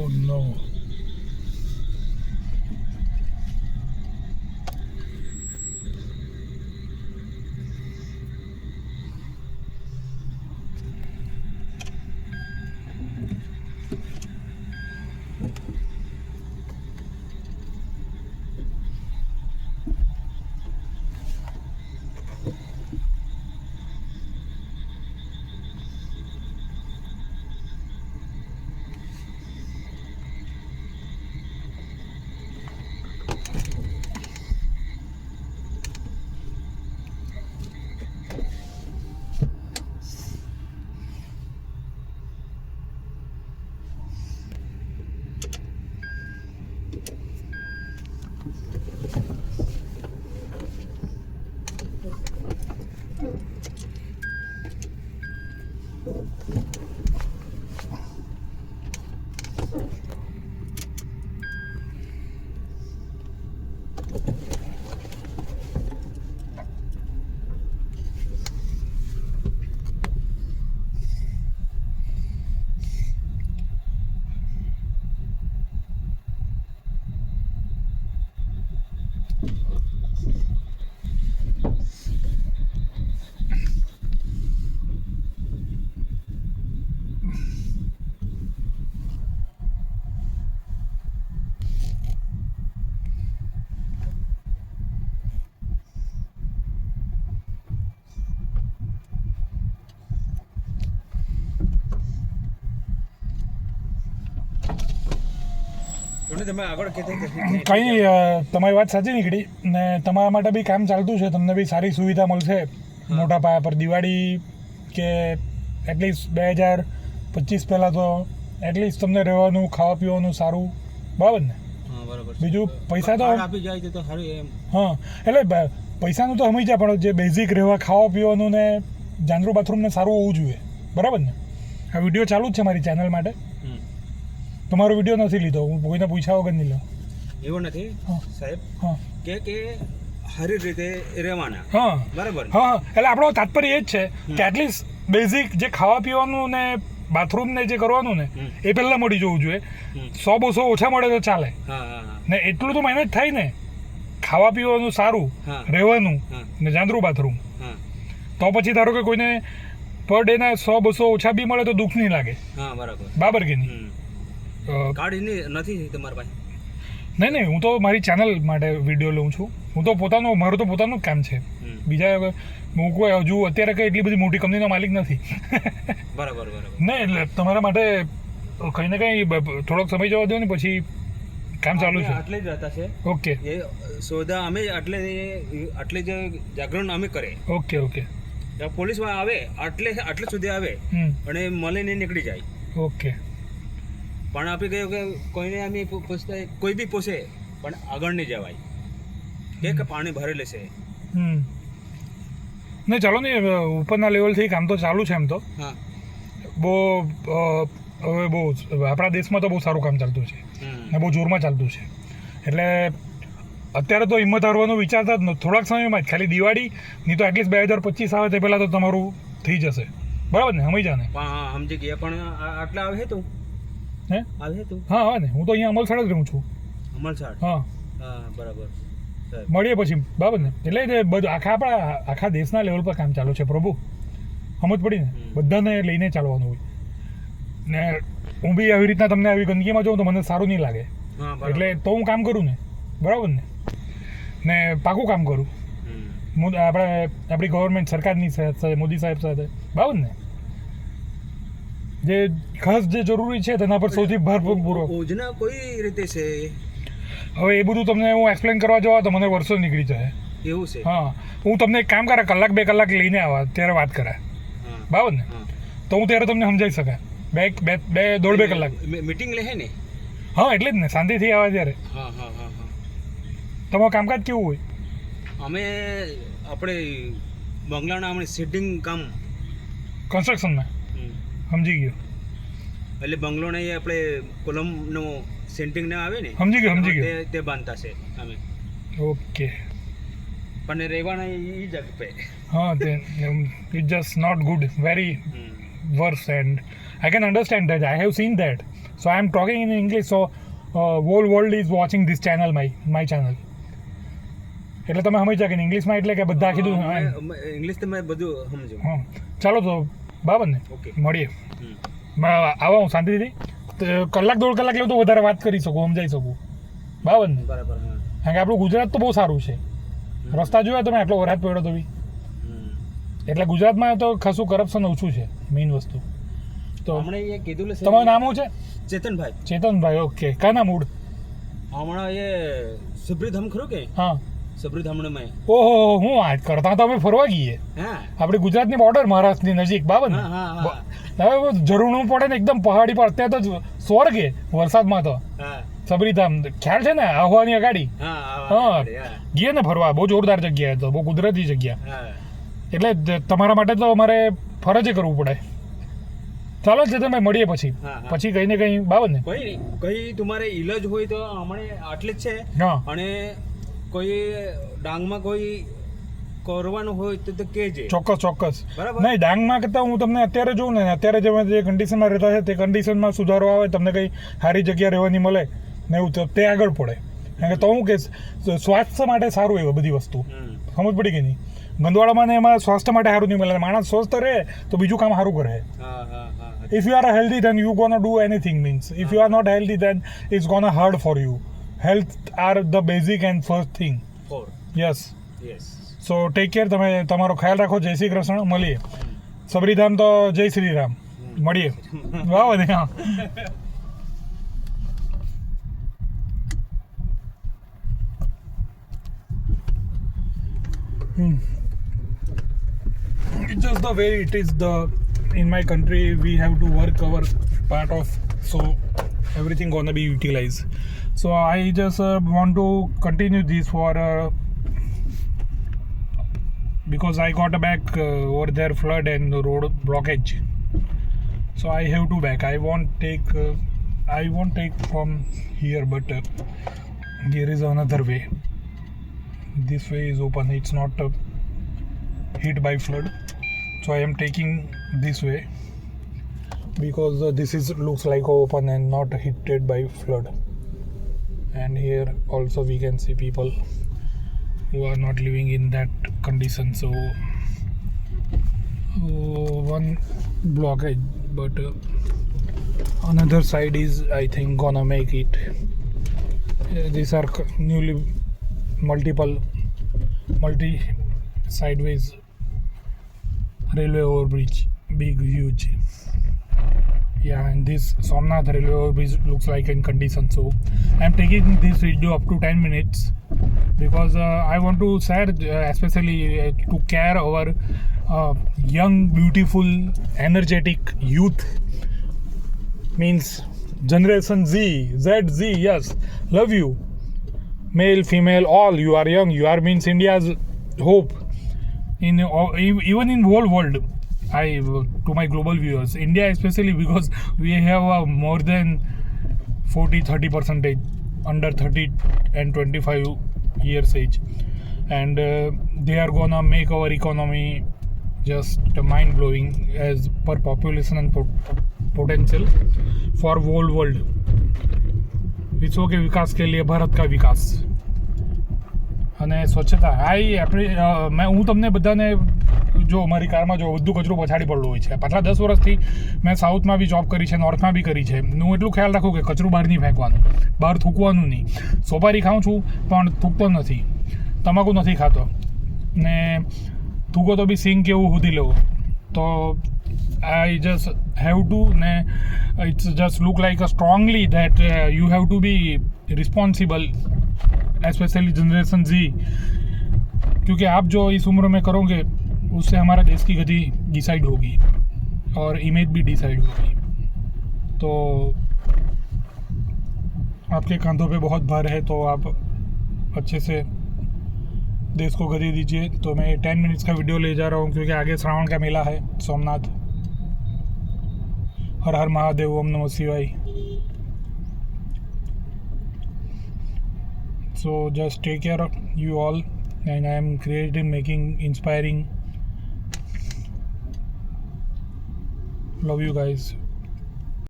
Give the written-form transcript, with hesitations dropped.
Oh no. તમે આગળ કંઈ તમારી વાત સાચી નીકળી ને તમારા માટે બી કામ ચાલતું છે, તમને બી સારી સુવિધા મળશે મોટા પાયા પર દિવાળી કે એટલીસ્ટ 2025 પહેલાં તો એટલીસ્ટ તમને રહેવાનું ખાવા પીવાનું સારું, બરાબર ને? બરાબર. બીજું પૈસા તો આપી જાય તો સારું એમ. હા, એટલે પૈસાનું તો સમજ્યા, પણ જે બેઝિક રહેવા ખાવા પીવાનું ને જાંદરું બાથરૂમને સારું હોવું જોઈએ, બરાબર ને? આ વિડીયો ચાલુ જ છે મારી ચેનલ માટે, તમારો વિડીયો નથી લીધો, હું કોઈને પૂછ્યા વગર નહીં લઉં. એવું નથી સાહેબ, હા કે સારી રીતે રહેવાના. હા બરાબર. હા, એટલે આપણો તાત્પર્ય એ જ છે કે એટલીસ્ટ બેઝિક જે ખાવા પીવાનું ને બાથરૂમ ને જે કરવાનું ને એ પહેલાં મળી જવું જોઈએ. 100-200 ઓછા મળે તો ચાલે ને, એટલું તો મહેનત થાય ને, ખાવા પીવાનું સારું, રહેવાનું ને જાંદરું બાથરૂમ, તો પછી ધારો કે કોઈને પર ડે ના 100-200 ઓછા બી મળે તો દુઃખ નહીં લાગે. બરાબર કે નહીં? કાર્ડ નથી તમારા પાસે? નહીં, હું તો મારી ચેનલ માટે વિડીયો લઉં છું. હું તો મારું તો પોતાનું જ કામ છે. બીજા હું કોઈ હજુ અત્યારે કંઈ એટલી બધી મોટી કંપનીનો માલિક નથી. બરાબર. નહીં, એટલે તમારા માટે કંઈ ને કંઈ થોડોક સમય જવા દો ને, પછી કામ ચાલુ છે. આટલે જ રહેતા છે. ઓકે. એ સોદા અમે આટલે જ જાગરણ અમે કરે. ઓકે. પોલીસ આવે આટલે સુધી આવે અને મળે ને નીકળી જાય. ઓકે. પણ આપણે કહ્યું કે કોઈને અમે પૂછતા કોઈ બી પૂછે પણ આગળ નહીં જવાય કે પાણી ભરી લેશે. નહીં, ચાલો ને, ઉપરના લેવલથી કામ તો ચાલુ છે એમ તો. હા, હવે બહુ આપણા દેશમાં તો બહુ સારું કામ ચાલતું છે ને બહુ જોરમાં ચાલતું છે. એટલે અત્યારે તો હિંમત હારવાનું વિચારતા જ નથી. થોડાક સમયમાં જ, ખાલી દિવાળી નહીં તો એટલીસ્ટ 2025 આવે તે પહેલાં તો તમારું થઈ જશે, બરાબર ને? સમજી જાને. સમજી ગયા. પણ આટલા આવે તું આવે તું? હા ને, હું તો અહીંયા અમલસાડ જ રહું છું. અમલસાડ? હા, બરાબર. મળીએ પછી, બરાબર ને? એટલે બધું આખા દેશના લેવલ પર કામ ચાલુ છે પ્રભુ, સમજ પડી ને? બધાને લઈને ચાલવાનું હોય ને. હું બી આવી રીતના તમને આવી ગંદકીમાં જોઉં તો મને સારું નહીં લાગે, એટલે તો હું કામ કરું ને, બરાબર ને પાકું કામ કરું આપણી ગવર્મેન્ટ સરકારની સાથે, મોદી સાહેબ સાથે, બરાબર ને? જે ખાસ જે જરૂરી છે તેના પર સૌથી ભારપૂર્વક યોજના કોઈ રીતે છે. હવે એ બધું તમને હું એક્સપ્લેન કરવા જવા તો મને વર્ષો નીકળી જાય. એવું છે? હા, હું તમને એક કામ કરા, 1-2 કલાક લઈને આવા ત્યારે વાત કરાય, બરાબર ને? તો હું ત્યારે તમને સમજાવી શકાય. 2-2.5 કલાક મીટિંગ લે ને? હા, એટલે જ ને, શાંતિથી આવે ત્યારે. તમારું કામકાજ કેવું હોય? અમે આપણે બંગલાના આપણે સેટિંગ કામ, કન્સ્ટ્રક્શનમાં. સમજી ગયો. એટલે બંગલોને આપણે કોલમનો સેન્ટિંગ ના આવે ને, સમજી ગયો. તે બાંધતા છે અમે. ઓકે. પણ રહેવાના એ જગ પે. હા, તે it just not good, very worse, and I can understand that. I have seen that. So I am talking in English. So whole world is watching this channel, my channel. એટલે તમે સમજ્યા કે ઇંગ્લિશમાં એટલે કે બધા કીધું ઇંગ્લિશ તો મેં બધું સમજુ. હા ચાલો તો બરાબર ને ઓકે. મળીએ આવો હું શાંતિથી તો કલાક દોઢ કલાક લેવું તો વધારે વાત કરી શકું સમજાઈ શકું બરાબર ને બરાબર. હા. કારણ કે આપણું ગુજરાત તો બહુ સારું છે રસ્તા જોયા તમે આટલો વરાત પડ્યો તો બી એટલે ગુજરાતમાં તો ખાસું કરપ્શન ઓછું છે મેઇન વસ્તુ તો હમણાં એ કીધું લે તમારું નામ શું છે ચેતનભાઈ. ચેતનભાઈ ઓકે કાના મૂળ હમણાં એ સબરીધામ ખરો કે હા સબરીધામણે મેં ઓહો હું વાત કરતા તો અમે ફરવા ગઈએ હા આપણી ગુજરાતની બોર્ડર મહારાષ્ટ્રની નજીક બરાબર ને હા હા હવે જરૂરનું પડે ને એકદમ પહાડી પર અત્યારે તો સ્વર્ગ છે વરસાદમાં તો હા સબરીધામ ખ્યાલ છે ને આહવાની અગાડી હા હા ગઈએ ને ફરવા બહુ જોરદાર જગ્યા તો બહુ કુદરતી જગ્યા હા. એટલે તમારા માટે તો અમારે ફરજે કરવું પડે ચાલો ચેતનભાઈ મળીએ પછી હા, હા. પછી કઈ ને કઈ બરાબર ને કઈ નહીં કઈ તમારે ઈલાજ હોય તો હમણે આટલે જ છે હા અને કોઈ ડાંગમાં કોઈ કરવાનું હોય તો કહેજે. ચોક્કસ બરાબર. નહીં ડાંગમાં કરતાં હું તમને અત્યારે જોઉં ને અત્યારે જે કન્ડિશનમાં રહેતા છે તે કન્ડિશનમાં સુધારો આવે તમને કંઈ સારી જગ્યા રહેવાની મળે ને એવું તો તે આગળ પડે કારણ કે તો હું કે સ્વાસ્થ્ય માટે સારું એવું બધી વસ્તુ સમજ પડી ગઈ નહીં ગંદવાડામાં ને એમાં સ્વાસ્થ્ય માટે સારું નહીં મળે માણસ સ્વસ્થ રહે તો બીજું કામ સારું કરે હા હા હા if you are healthy then you gonna do anything means if you are not healthy then it's gonna hard for you health are the basic and first thing for yes yes. so take care તમે તમારો ખ્યાલ રાખો જય શ્રી કૃષ્ણ મળીએ સબરીધામ તો જય શ્રી રામ મળીએ વાહ ને હા It's just the way it is in my country we have to work our part of so everything gonna be utilized so I just want to continue this for because I got a back over there flood and road blockage so I have to back I won't take from here but there is another way this way is open it's not hit by flood so I am taking this way because this is looks like open and not hit by flood and here also we can see people who are not living in that condition so one blockage but another side is I think gonna make it these are newly multi sideways railway overbridge big huge yeah and this Somnath railway overbridge looks like in condition so I'm taking this video up to 10 minutes because I want to share especially to care our young beautiful energetic youth means generation Z yes love you male female all you are young you are means India's hope in even in whole world I to my global viewers India especially because we have more than 40-30% under 30 and 25 years age and they are gonna make our economy just mind blowing as per population and potential for whole world विश्व के विकास के लिए भारत का विकास અને સ્વચ્છતા હા એ આપણે હું તમને બધાને જો મારી કારમાં જો બધું કચરું પછાડી પડેલું હોય છે પાછલા 10 વર્ષથી મેં સાઉથમાં બી જોબ કરી છે નોર્થમાં બી કરી છે હું એટલું ખ્યાલ રાખું કે કચરું બહાર નહીં ફેંકવાનું બહાર થૂકવાનું નહીં સોપારી ખાઉં છું પણ થૂકતો નથી તમાકુ નથી ખાતો ને થૂકો તો બી સિંગ કેવું સુધી લેવો તો I just have to it's just look like a strongly that you have to be responsible especially generation Z क्योंकि आप जो इस उम्र में करोगे उससे हमारा देश की गति डिसाइड होगी और इमेज भी डिसाइड होगी तो आपके कंधों पे बहुत भार है तो आप अच्छे से देश को गति दीजिए तो मैं 10 मिनट्स का वीडियो ले जा रहा हूँ क्योंकि आगे श्रावण का मेला है सोमनाथ हर हर महादेव ओम नमः शिवाय so just take care of you all and I am creating making inspiring love you guys